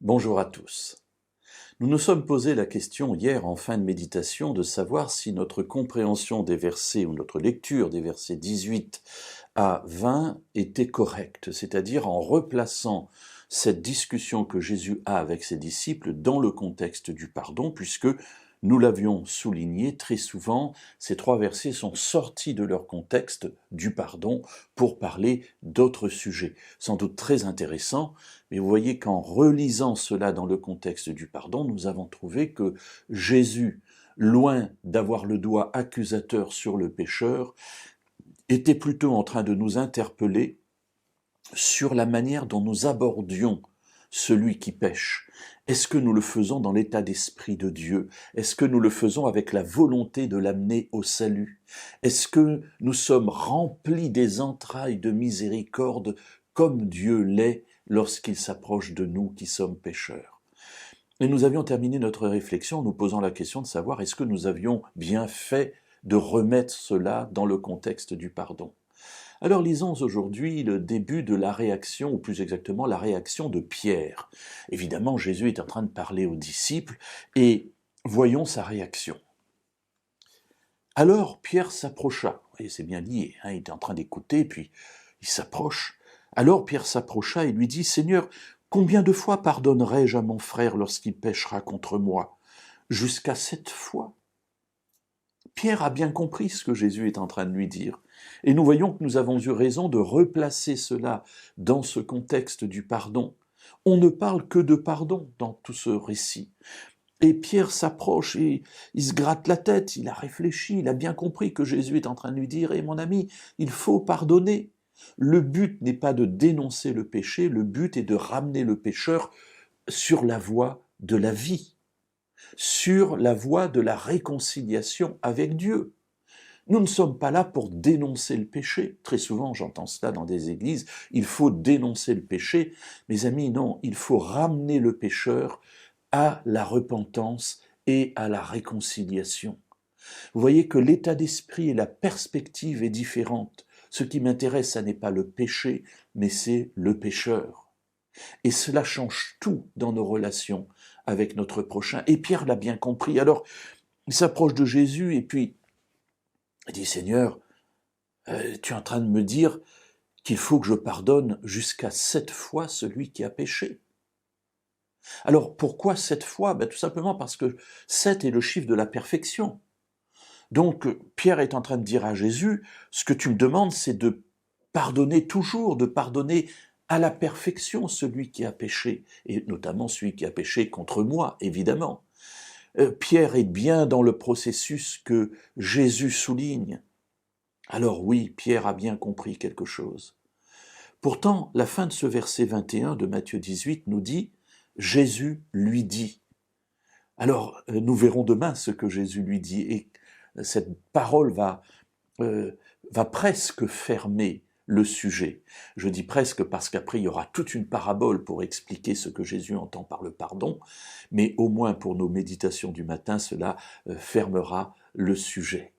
Bonjour à tous. Nous nous sommes posé la question hier en fin de méditation de savoir si notre compréhension des versets ou notre lecture des versets 18 à 20 était correcte, c'est-à-dire en replaçant cette discussion que Jésus a avec ses disciples dans le contexte du pardon, puisque nous l'avions souligné très souvent, ces trois versets sont sortis de leur contexte du pardon pour parler d'autres sujets, sans doute très intéressants, mais vous voyez qu'en relisant cela dans le contexte du pardon, nous avons trouvé que Jésus, loin d'avoir le doigt accusateur sur le pécheur, était plutôt en train de nous interpeller sur la manière dont nous abordions celui qui pêche. Est-ce que nous le faisons dans l'état d'esprit de Dieu? Est-ce que nous le faisons avec la volonté de l'amener au salut? Est-ce que nous sommes remplis des entrailles de miséricorde comme Dieu l'est lorsqu'il s'approche de nous qui sommes pécheurs? Et nous avions terminé notre réflexion en nous posant la question de savoir est-ce que nous avions bien fait de remettre cela dans le contexte du pardon. Alors lisons aujourd'hui le début de la réaction, ou plus exactement la réaction de Pierre. Évidemment, Jésus est en train de parler aux disciples, et voyons sa réaction. Alors Pierre s'approcha, et c'est bien lié, il était en train d'écouter, puis il s'approche. Alors Pierre s'approcha et lui dit, « Seigneur, combien de fois pardonnerai-je à mon frère lorsqu'il péchera contre moi? Jusqu'à 7 fois ?» Pierre a bien compris ce que Jésus est en train de lui dire. Et nous voyons que nous avons eu raison de replacer cela dans ce contexte du pardon. On ne parle que de pardon dans tout ce récit. Et Pierre s'approche et il se gratte la tête, il a réfléchi, il a bien compris que Jésus est en train de lui dire « Eh mon ami, il faut pardonner ». Le but n'est pas de dénoncer le péché, le but est de ramener le pécheur sur la voie de la vie, sur la voie de la réconciliation avec Dieu. Nous ne sommes pas là pour dénoncer le péché. Très souvent, j'entends cela dans des églises, il faut dénoncer le péché. Mes amis, non, il faut ramener le pécheur à la repentance et à la réconciliation. Vous voyez que l'état d'esprit et la perspective est différente. Ce qui m'intéresse, ce n'est pas le péché, mais c'est le pécheur. Et cela change tout dans nos relations avec notre prochain. Et Pierre l'a bien compris. Alors, il s'approche de Jésus et puis il dit, « Seigneur, tu es en train de me dire qu'il faut que je pardonne jusqu'à 7 fois celui qui a péché. » Alors, pourquoi 7 fois? Tout simplement parce que 7 est le chiffre de la perfection. Donc, Pierre est en train de dire à Jésus, ce que tu me demandes, c'est de pardonner toujours, de pardonner à la perfection celui qui a péché, et notamment celui qui a péché contre moi, évidemment. Pierre est bien dans le processus que Jésus souligne. Alors oui, Pierre a bien compris quelque chose. Pourtant, la fin de ce verset 21 de Matthieu 18 nous dit « Jésus lui dit ». Alors, nous verrons demain ce que Jésus lui dit, et cette parole va presque fermer le sujet. Je dis presque parce qu'après il y aura toute une parabole pour expliquer ce que Jésus entend par le pardon, mais au moins pour nos méditations du matin, cela fermera le sujet.